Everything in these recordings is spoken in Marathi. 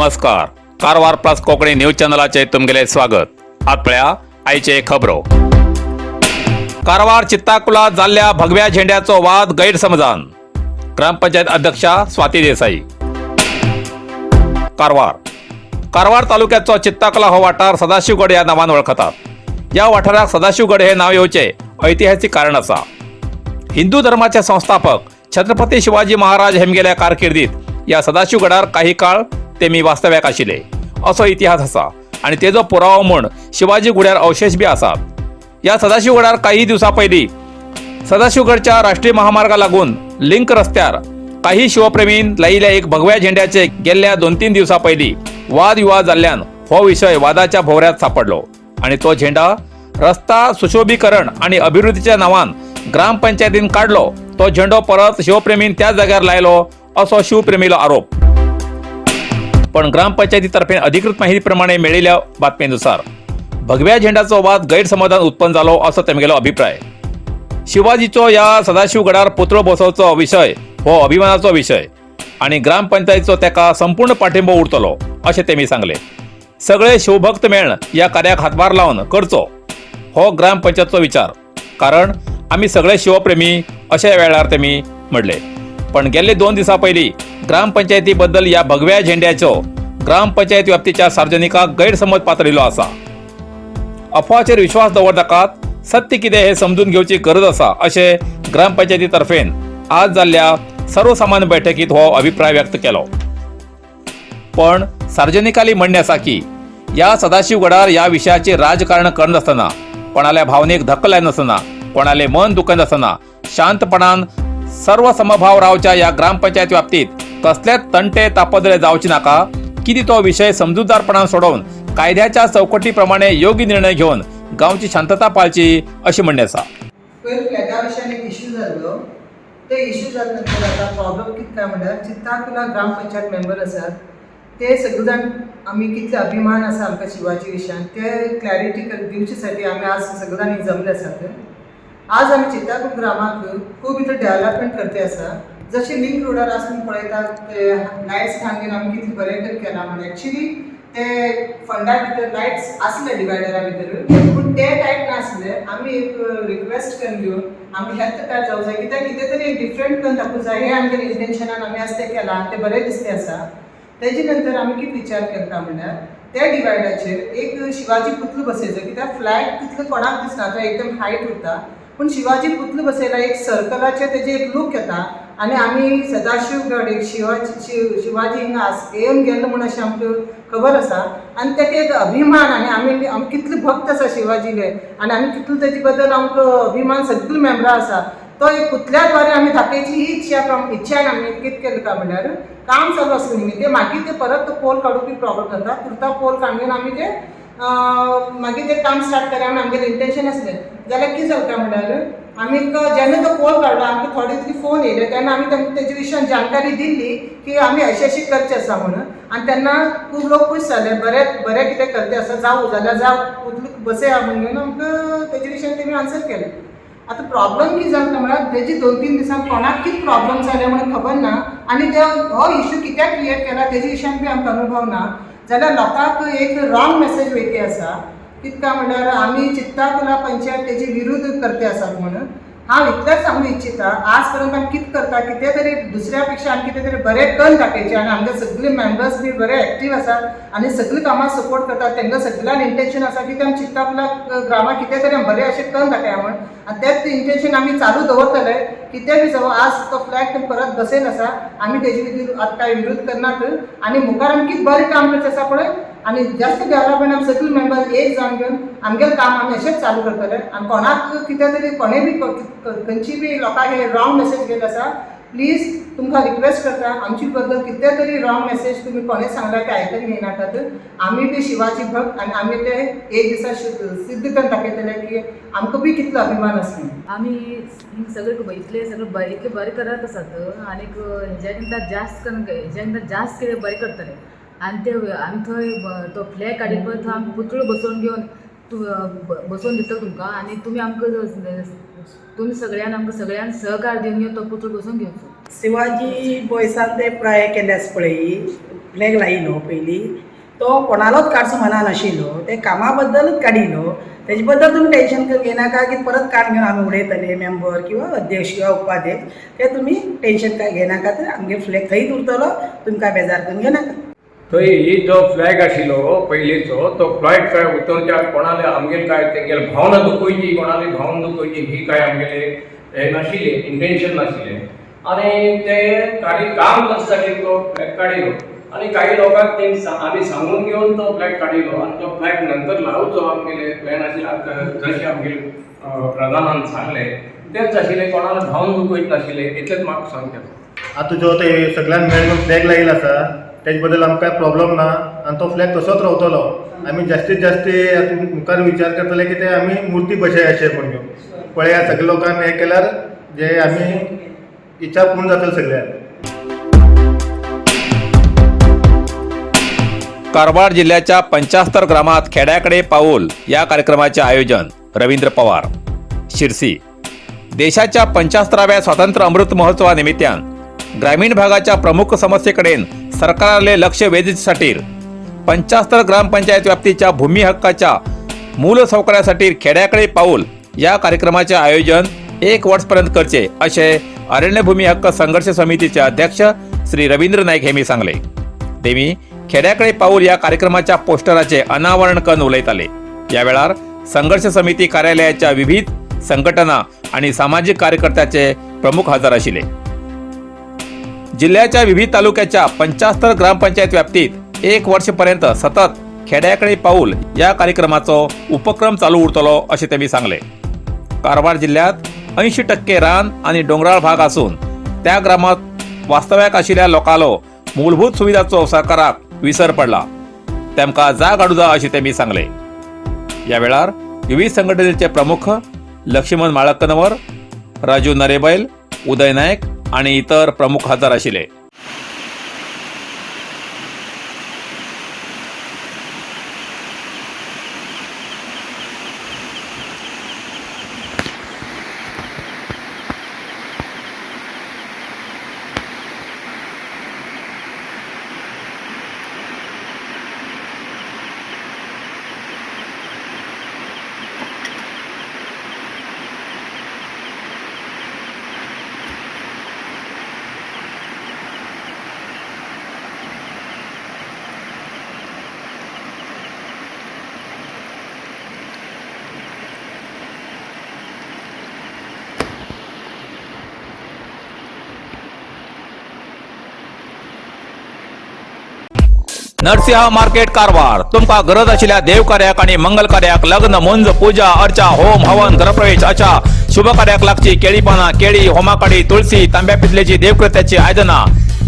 नमस्कार. कारवार प्लस कोकणी न्यूज चॅनलाचे तुमगेले स्वागत. आतपळ्या आयचे खबरो. कारवार चित्ताकुला जाल्ल्या भगव्या झेंड्याचो वाद गैरसमजान. ग्रामपंचायत अध्यक्षा स्वाती देसाई. कारवार तालुक्याचो चित्ताकुला हो वाठार सदाशिवगड या नावान वळखतात. या वाठाराक सदाशिवगड हे नाव येवचे ऐतिहासिक कारण आसा. हिंदू धर्माचे संस्थापक छत्रपती शिवाजी महाराज हेमगेल्या कारकिर्दीत या सदाशिवगडार काही काळ तेमी वास्तव्याक आशिल्ले असो इतिहास आसा आणि तेजो पुरावो म्हूण शिवाजी गुड्यार अवशेष बी आसात. या सदाशिवगडार काही दिवसां पयलीं सदाशिवगडच्या राष्ट्रीय महामार्गा लागून लिंक रस्त्यार काही शिवप्रेमीन लायिल्ल्या एक भगव्या झेंड्याचे गेल्ल्या 2-3 दिवसां पयलीं वाद विवाद जाल्ल्यान हो विशय वादाच्या भोवऱ्यात सापडलो आणि तो झेंडा रस्ता सुशोभीकरण आणि अभिवृद्धीच्या नावान ग्रामपंचायतीन काढलो. तो झेंडो परत शिवप्रेमीन त्याच जाग्यार लायलो असो शिवप्रेमीलो आरोप. पण ग्रामपंचायतीतर्फे अधिकृत माहिती प्रमाणे मेळिल्ल्या बातमेनुसार भगव्या झेंड्याचो वाद गैरसमजान उत्पन्न जालो असो तेमगेलो अभिप्राय. शिवाजीचो या सदाशिवगडार पुतळो बसोवचो विशय हो अभिमानाचो विशय आणि ग्रामपंचायतीचो तेका संपूर्ण पाठिंबो उरतलो अशें तेमी सांगले. सगळे शिवभक्त मेळन या कार्याक हातभार लावन करचो हो ग्रामपंचायतीचो विचार, कारण आमी सगळे शिवप्रेमी अशा वेळार तेमी म्हणले. पण गेल्ले 2 दिसां पयलीं ग्रामपंचायती बद्दल या भगव्या झेंड्याचो ग्रामपंचायत व्याप्तीच्या सार्वजनिकांक गैरसमज पातळिल्लो आसा. अफवाचेर विश्वास दवरनाकात, सत्य कितें हें समजून घेवची गरज आसा अशें ग्रामपंचायती तर्फेन आज जाल्ल्या सर्वसामान्य बैठकीत हो अभिप्राय व्यक्त केलो. पण सार्वजनिकांनी म्हणणे आसा की या सदाशिवगडार या विशयाचेर राजकारण करनासतना, कोणाल्या भावनेक धक्को लायनासतना, कोणाले मन दुखनासतना शांतपणान सर्व समभाव रावच्या या ग्रामपंचायत व्याप्तीत कसलेच तंटे तापदरे जावचे नाका. किती तो विषय समजूतदारपणान सोडवून कायद्याच्या चौकटी प्रमाणे योग्य निर्णय घेऊन गावची शांतता पाळची अशी म्हणणे आसा. फ्लॅगा विशयान एक इश्यू जाल्लो. ते इश्यू जाल्या नंतर आता प्रॉब्लेम कितें काय म्हणल्यार चित्ताकुला ग्रामपंचायत मेंबर आसात ते सगळे जाण आमी कितले अभिमान आसा आमकां शिवाजी विशयान ते क्लॅरिटी दिवचे साठी आमी आज सगळे जाण जमले आसात. आज आमी चित्ताकुला ग्रामाक खूब इतले डेव्हलपमेंट करते आसा. जशें लिंक रोडार आसून पळयतात ते लायट्स घालून आमी कितले बरें केला म्हणजे एक्चुअली ते फंडा भितर लायट्स आसले डिवायडरा भितर, पूण ते टायप नासले. आमी एक रिक्वेस्ट करून घेवन आमी हेल्थ कार्ड जावं जाय, कित्याक कितें तरी डिफरंट करून दाखोवंक जाय हे आमगे इंटेन्शनान आमी आज तें केलां. तें बरें दिसते आसा. तेजे नंतर आमी कितें विचार केला म्हणल्यार त्या डिवायडाचेर एक शिवाजी पुतळो बसयचो, कित्याक फ्लॅग तितलो कोणाक दिसना, तो एकदम हायट उरता, पूण शिवाजी पुतळो बसयला एक सर्कलाचेर तेजे एक लूक येता आनी आमी सदाशिवगड एक शिवाजी हिंगा येवन गेल्लो म्हूण अशें आमकां खबर आसा आनी तेका एक अभिमान आनी आमी कितले भक्त आसा शिवाजीले आनी आमी कितलो तेजे बद्दल आमकां अभिमान सगळीं मेंबरां आसा. तो एक पुतल्या द्वारे आमी दाखयची ही इच्छान आमी कितें केलें काय म्हणल्यार काम चालू आसलें न्ही ते मागीर ते परत तो पोल काडूपी प्रॉब्लेम जाता. पुरता पोल काडून आमी ते मागीर ते काम स्टार्ट करूं आमी आमगेलें इंटेन्शन आसलें. जाल्यार कितें जालें काय म्हणल्यार आमी जेन्ना तो पोल काडलो आमकां थोडे तरी फोन येयले तेन्ना आमी तांकां तेजे विशयान जानकारी दिल्ली की आमी अशें करचें आसा म्हणून. आनी तेन्ना खूब लोक खूश जाले, बरें कितें करचें आसा जावं जाल्यार जावं पुतळो बसया म्हणून आमकां तेजे विशयान तेमी आन्सर केलें. आता प्रॉब्लेम कितें जालो म्हळ्यार तेजी 2-3 दिसां कोणाक कितें प्रॉब्लेम जाले म्हणून खबर ना आनी हो इश्यू कित्याक क्रिएट केला तेजे विशयान बी आमकां अनुभव ना. जाल्यार लोकांक एक रॉंग मेसेज वयती आसा. कितें काय म्हणल्यार आमी चित्ताकुला पंचायत तेजी विरुद्ध करते आसात म्हणून. हांव इतलेंच सांगूंक इच्छिता, आज पर्यंत आमी कितें करता कितें तरी दुसऱ्या पेक्षा आमी कितें तरी बरें करून दाखयचें आनी आमगे सगळे मेंबर्स बी बरे एक्टीव आसात आनी सगळीं कामां सपोर्ट करतात. तांकां सगळ्यांक इंटेन्शन आसा की आमी चित्ताकुला ग्रामाक कितें तरी बरें अशें करून दाखया म्हण आनी तेंच इंटेन्शन आमी चालू दवरतले. कितें बी जावं आज तो फ्लॅग परत बसयन आसा आमी तेजे भितर आतां कांय विरोध करनात आनी मुखार आमी कितें बरें काम करचें आसा पळय आनी जास्त डेव्हलपमेंट आमी सगळे मेंबर एक जावन घेवन आमगेलें काम आमी अशेंच चालू करतले. आनी कोणाक कितें तरी कोणेय बी खंयची बी लोकांक हे रॉंग मेसेज गेले आसा प्लीज तुमकां रिक्वेस्ट करता आमचे बद्दल कितें तरी रॉंग मेसेज तुमी कोणें सांगला ते आयकून घेयनाकात. आमी बी शिवाजी भक्त आनी आमी ते एक दिसा सिद्ध करून दाखयतले की आमकां बी कितलो अभिमान आसा. आमी सगळे इतले बरें करत आसात आनीक हेज्या जास्त कितें बरें करतले आनी ते आमी थंय तो फ्लॅग काडीत पळय थंय आमी पुतळो बसोवन घेवन बसोवन दितलो तुमकां आनी तुमी आमकां तुमी सगळ्यान सहकार दिवन घेवन तो पुतळो बसोवन घेवचो. शिवाजी बॉयसान ते प्राय केले आस पळय फ्लॅग लायिल्लो पयलीं तो कोणालोच काडचो मना नाशिल्लो ते कामा बद्दलूच काडिल्लो. तेजे बद्दल तुमी टेंशन घेनाका की परत कान घेवन आमी उडयतले मेंबर किंवा अध्यक्ष किंवा उपाध्यक्ष ते तुमी टेंशन काय घेनाका तर आमगे फ्लॅग थंयच उरतलो, तुमी काय बेजार करून घेनाका. थंय ही जो फ्लॅग आशिल्लो पयलींचो तो फ्लॅग काय उतरच्या कोणाले आमगेले काय तेंगेले भावना दुखोवची कोणाली भावना दुखोवची ही काय आमगेले हे नाशिल्ले इंटेंशन नाशिल्ले आनी ते काम करसाठी तो फ्लॅग काडिल्लो आनी काही लोकांक ते आमी सांगून घेवन तो फ्लॅग काडिल्लो आनी तो फ्लॅग नंतर लावचो आमगेले प्लॅन आशिल्ले जशें आमगेले प्रधानान सांगले तेच आशिल्ले कोणाला भावना दुखोवचे नाशिल्ले इतलेंच म्हाका सांगचें. आता जो ते सगळ्यांक मेळून फ्लॅग लायिल्लो आसा तेजे बद्दल आमकां काय प्रॉब्लम ना आनी तो फ्लॅग तसोच रावतलो. आमी जास्तीत जास्त आतां मुखार विचार करतले की ते आमी मुर्ती बसय अशें म्हणून पळया सगळ्या लोकांनी हें केल्यार जे आमी इच्छा पूर्ण जातली सगळ्यांक. कारवार जिल्ह्याच्या 75 ग्रामात खेड्याकडे पाऊल या कार्यक्रमाचे आयोजन रवींद्र पवार शिरसी. देशाच्या 75व्या स्वातंत्र्य अमृत महोत्सवानिमित्तान ग्रामीण भागाच्या प्रमुख समस्येकडेन सरकारले लक्ष वेधीसाठी 75 ग्रामपंचायत व्याप्तीच्या भूमी हक्काच्या मूल सौकर्यासाठी खेड्याकडे पाऊल या कार्यक्रमाचे आयोजन 1 वर्षपर्यंत करचे असे अरण्यभूमी हक्क संघर्ष समितीचे अध्यक्ष श्री रवींद्र नाईक हेमी सांगले. तेमी खेड्याकडे पाऊल या कार्यक्रमाच्या पोस्टराचे अनावरण करून उलयताले. या वेळार संघर्ष समिती कार्यालयाच्या विविध संघटना आणि सामाजिक कार्यकर्त्याचे प्रमुख हजर आशिल्ले. जिल्ह्याच्या विविध तालुक्याच्या 75 ग्रामपंचायत व्याप्तीत 1 वर्षपर्यंत सतत खेड्याकडे पाऊल या कार्यक्रमाचो उपक्रम चालू उरतलो असे त्यांनी सांगले. कारवार जिल्ह्यात 80% रान आणि डोंगराळ भाग असून त्या ग्रामात वास्तव्याक आशिल्ल्या लोकांलो मूलभूत सुविधांचो सरकाराक विसर पडला. तेमकां जाग हाडूजा अशें त्यांनी सांगले. या वेळार विविध संघटनेचे प्रमुख लक्ष्मण माळकनवर, राजू नरेबैल, उदय नायक आणि इतर प्रमुख हजर आशिल्ले. नरसिंह मार्केट कारवार तुमका गरज आशिल्ल्या देवकार्याक आणि मंगल कार्याक लग्न मुंज पूजा अर्चा होम हवन गृहप्रवेश अशा शुभ कार्याक लागची केळी पाना केळी होमाकडी तुळसी तांब्या पितलेची देवकृत्याची आयदना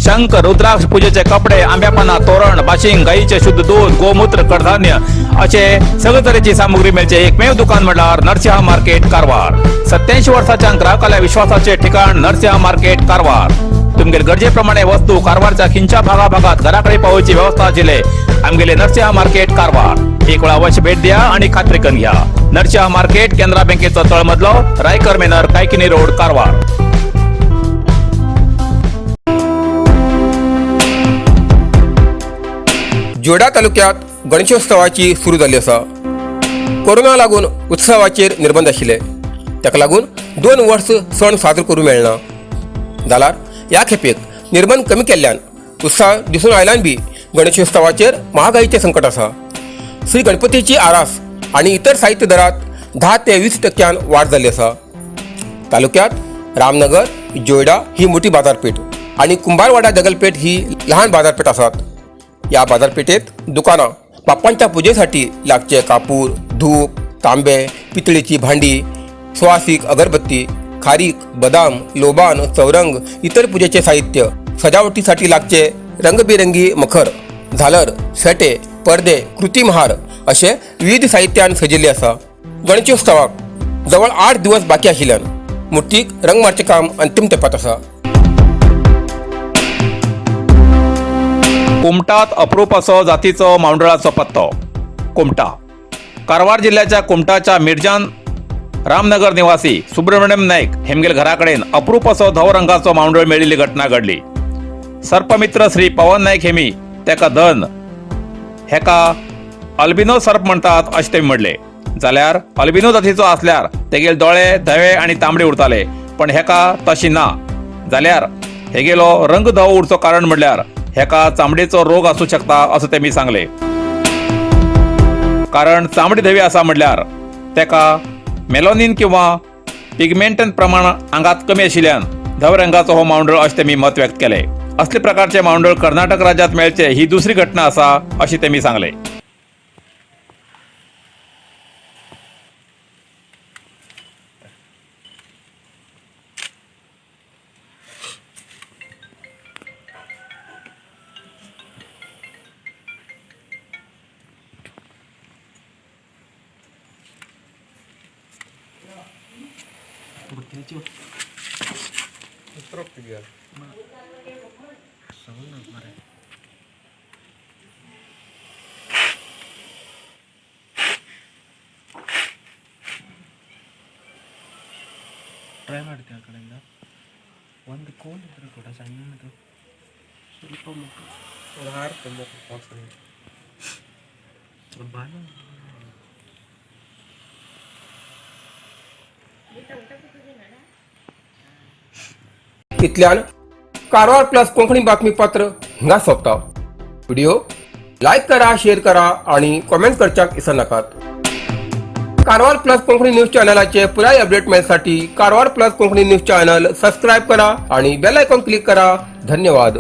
शंख रुद्राक्ष पूजेचे कपडे आंब्या पाना तोरण बाशिंग गाईचे शुद्ध दूध गोमूत्र कडधान्य असे सगळे तरेची सामुग्री मेळचे एकमेव दुकान म्हणल्यार नरसिंह मार्केट कारवार. 87 वर्षांच्या ग्राहकाला विश्वासाचे ठिकाण नरसिंह मार्केट कारवार. तुमगे गरजेप्रमाणे वस्तू कारवारच्या खिंच्या भागाभागात घराकडे पावोची व्यवस्था आशिल्ले आमगेले नरसिंह मार्केट कारवार. एक वेळा अवश्य भेट द्या आणि खात्री करून घ्या. नरसिंह मार्केट केंद्रा बँकेचो तळमजलो रायकर मेनर कायकिनी रोड कारवार. जोडा तालुक्यात गणेशोत्सवाची सुरू जाल्ली आसा. कोरोना लागून उत्सवाचेर निर्बंध आशिल्ले ताका लागून 2 वर्स सण साजरो करूंक मेळना जाल्यार ह्या खेपेक निर्बंध कमी केल्ल्यान उत्साह दिसून आयल्यान बी गणेशोत्सवाचेर महागाईचे संकट आसा. श्री गणपतीची आरास आणि इतर साहित्य दरात 10 ते 20% वाढ जाल्ली आसा. तालुक्यात रामनगर जोयडा ही मोठी बाजारपेठ आणि कुंभारवाडा दगलपेठ ही लहान बाजारपेठ आसात. या बाजारपेठेत दुकानां बाप्पांच्या पूजेसाठी लागचे कापूर धूप तांबे पितळेची भांडी सुवासीक अगरबत्ती खारीक बदाम लोबान चौरंग इतर पूजेचे साहित्य सजावटीसाठी लागचे रंगबिरंगी मखर झालर फेटे पडदे कृत्रिम हार असे विविध साहित्यान सजिल्ले आसा. गणेशोत्सवाक जवळ 8 दिवस बाकी आशिल्ल्यान मुर्तीक रंग मारचे काम अंतिम टप्प्यात आसा. कुमटात अप्रूप असो जातीचो मांडोळाचो पत्तो. कुमटा कारवार जिल्ह्याच्या कुमटाच्या मिर्जान रामनगर निवासी सुब्रमण्यम नाईक हेमगेल घराकडेन अप्रूप असो धवो रंगाचो मांडोळ मेळिल्ली घटना घडली. सर्पमित्र श्री पवन नाईक हेमी तेका धन हेका अल्बिनो सर्प म्हणटात अशें तेमी म्हणले. जाल्यार अल्बिनो जातीचो आसल्यार तेगेले दोळे धवे आनी तांबडे उरताले, पण हेका तशी ना. जाल्यार हेगेलो रंग धवो उरचो कारण म्हणल्यार हेका चामडेचो रोग आसूं शकता असो तेमी सांगले. कारण चामडी धवी आसा म्हणल्यार तेका मेलोनिन किंवा पिगमेंटन प्रमाण आंगात कमी आशिल्ल्यान धव रंगाचो हो मांवडळ अशें तेमी मत व्यक्त केले. असले प्रकारचे मांवडळ कर्नाटक राज्यांत मेळचे ही दुसरी घटना आसा अशें तेमी सांगले. ಟ್ರೈ ಮಾಡ್ತೀವಿ ಆ ಕಡೆಯಿಂದ ಒಂದು ಕೋಲ್ ಇದ್ರೆ ಕೂಡ ಸಣ್ಣದು ಸ್ವಲ್ಪ ಮುಖ ಒಂದು ಹಾರುತ್ತೆ ಮುಖ ಪಾಸರಿ ಬಾಲ इतल्यान कारवार प्लस कोंकणी बातमीपत्र हिंगा सोंपता. व्हिडिओ लाईक करा, शेअर करा आणि कॉमेंट करच्याक विसरू नाकात. कारवार प्लस कोंकणी न्यूज चॅनलाचे पुराय अपडेट मेळसाठी Karwar plus Konkani news channel subscribe करा आणि बेल आयकॉन क्लिक करा. धन्यवाद.